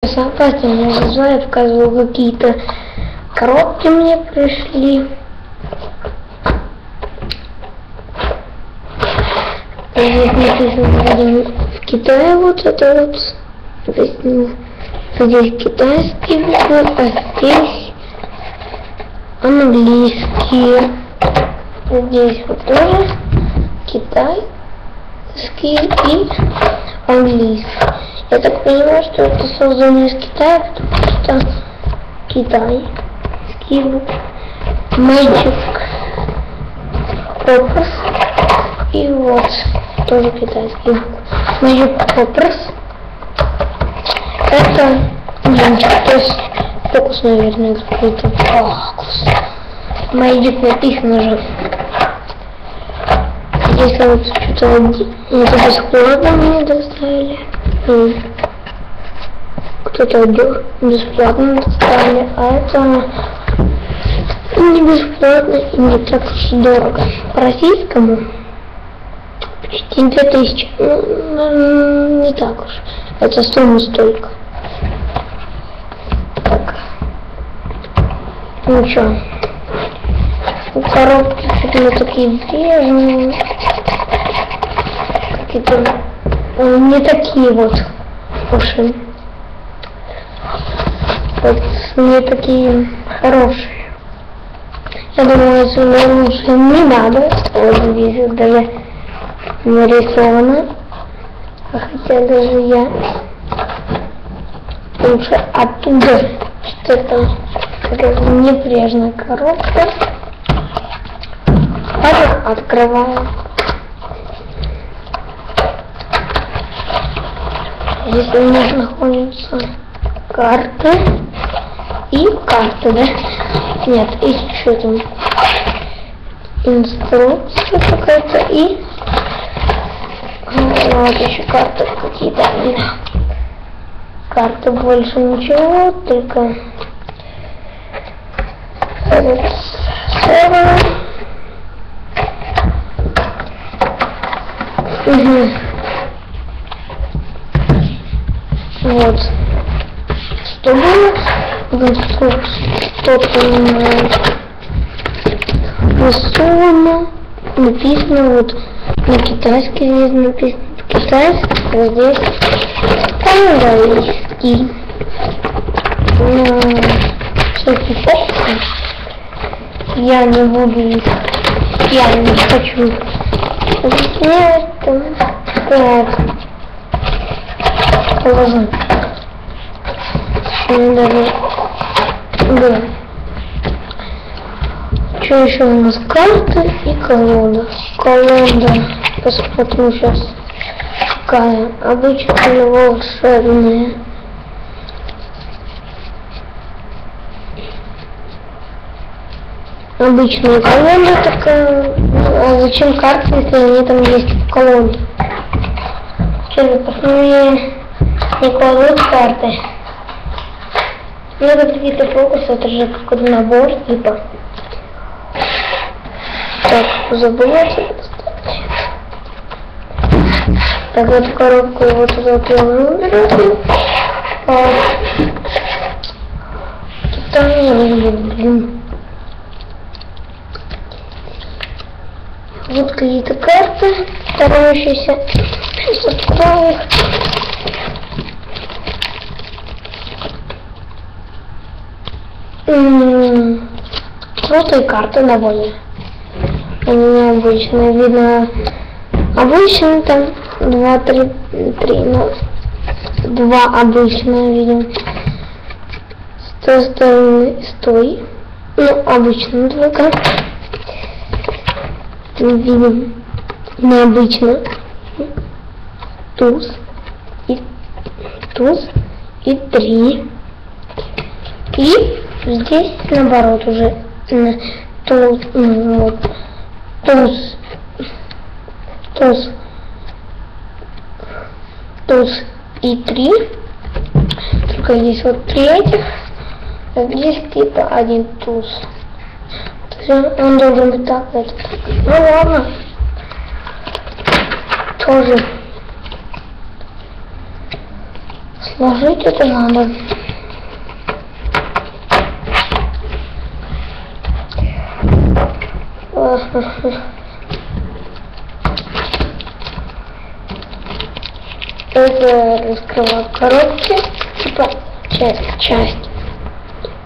Согласен, я знаю, я показывал какие-то коробки мне пришли. Здесь написано в Китае вот это вот. Здесь китайский вид, а здесь английский. Здесь вот тоже китайский и английский. Я так понимаю, что это создано из Китая, потому что китайский Magic Poppers. И вот тоже китайский Magic Poppers. Это блинчик, то есть фокус, наверное, какой-то фокус. Magic написано же. Здесь вот что-то это бесплатно мне доставили. Кто-то бесплатно доставили, а это не бесплатно и не так уж дорого. По российскому почти 2000, ну, не так уж. Это сумма столько. Так. Ну что, у коробки что-то такие древние, какие-то не такие вот уши. Вот не такие хорошие. Я думаю, если лучше не надо. Вот здесь даже нарисовано. Хотя даже я лучше оттуда, что это какая-то небрежная коробка. Открываю. Здесь у нас находится карта и карта, да? Нет, еще там инструкция какая-то и вот еще карты какие-то. Карты больше ничего, только вот. Что было? Что-то рисовано, написано вот на китайский, здесь написано китайский, а здесь английский. Всякие фокусы. Я не буду их, я не хочу объяснять, положу. Даже, да. Что еще у нас? Карта и колода. Колода, посмотрим сейчас, какая. Обычная волшебная. Обычная колода такая. А зачем карта, если они там есть в колоде? Что-то посмотри, не кладут карты. Ну, это какие-то фокусы, это же какой-то набор, типа. Так, забывайте. Так, вот в коробку вот туда вот я уберу. Блин. Вот какие-то карты, старающиеся. Сейчас открою их. Крутые карты довольно. Они необычные. Видно, обычно там 2, 3, ну, 2 обычные видим. С той стороны стой. Ну, обычно 2 карты. Видим необычно. Туз и 3. И здесь наоборот уже туз и 3. Только здесь вот 3 этих, а здесь типа 1 туз. То есть он должен быть так, это. Ну ладно. Тоже Сложить это надо. Это раскрываю коробки, типа часть.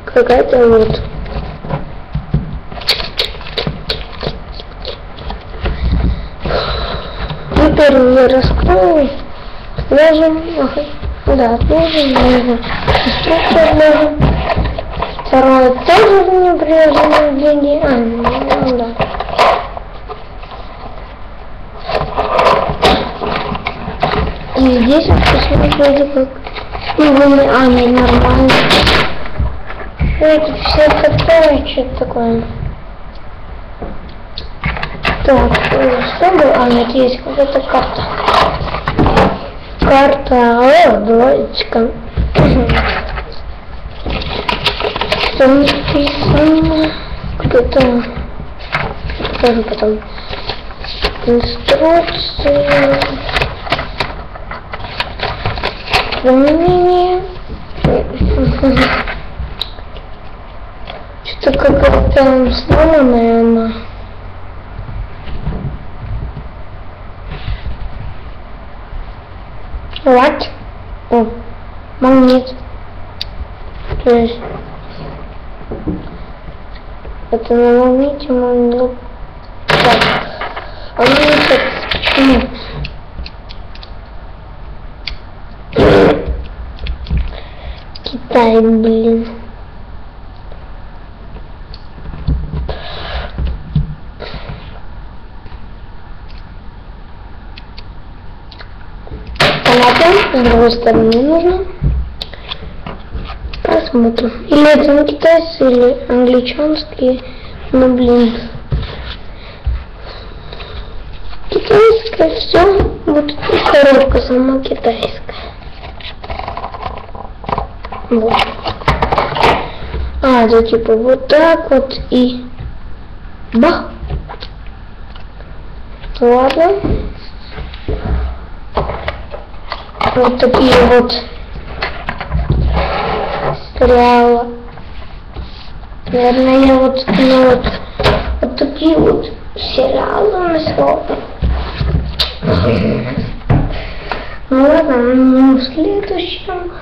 Какая-то вот. Теперь я раскрою, сложим, да, сложим, можно инструкцию сложим. Второе тоже в непрерывные деньги, ну да. И здесь вот посмотрим, вроде как, не нормально. Это все такое, что-то такое. Так, что было? Нет, есть какая-то карта. Карта, двоечка. Что написано? Кто-то... Тоже потом. Инструкция. Применение. Что-то как-то слово, наверное. Вот. О, магнит. То есть это на магните магнит. Так. А магнит почему? Китай, блин. С другой стороны нужно. Посмотрим. Или это не китайский, или англичанский. Ну блин. Китайское все. Вот коробка сама китайская. Вот. Это типа вот так вот и бах. Ладно. Вот такие вот сериалы. Наверное, я вот такие вот сериалы нашла. Ну ладно, в следующем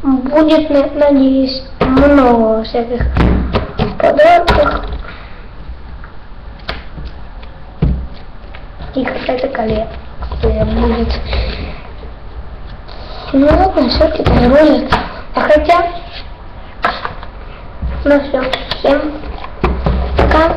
будет, надеюсь, много всяких подарков. И какая-то коллекция будет. Ну ладно, все-таки ролик. А хотя... Ну все, всем пока.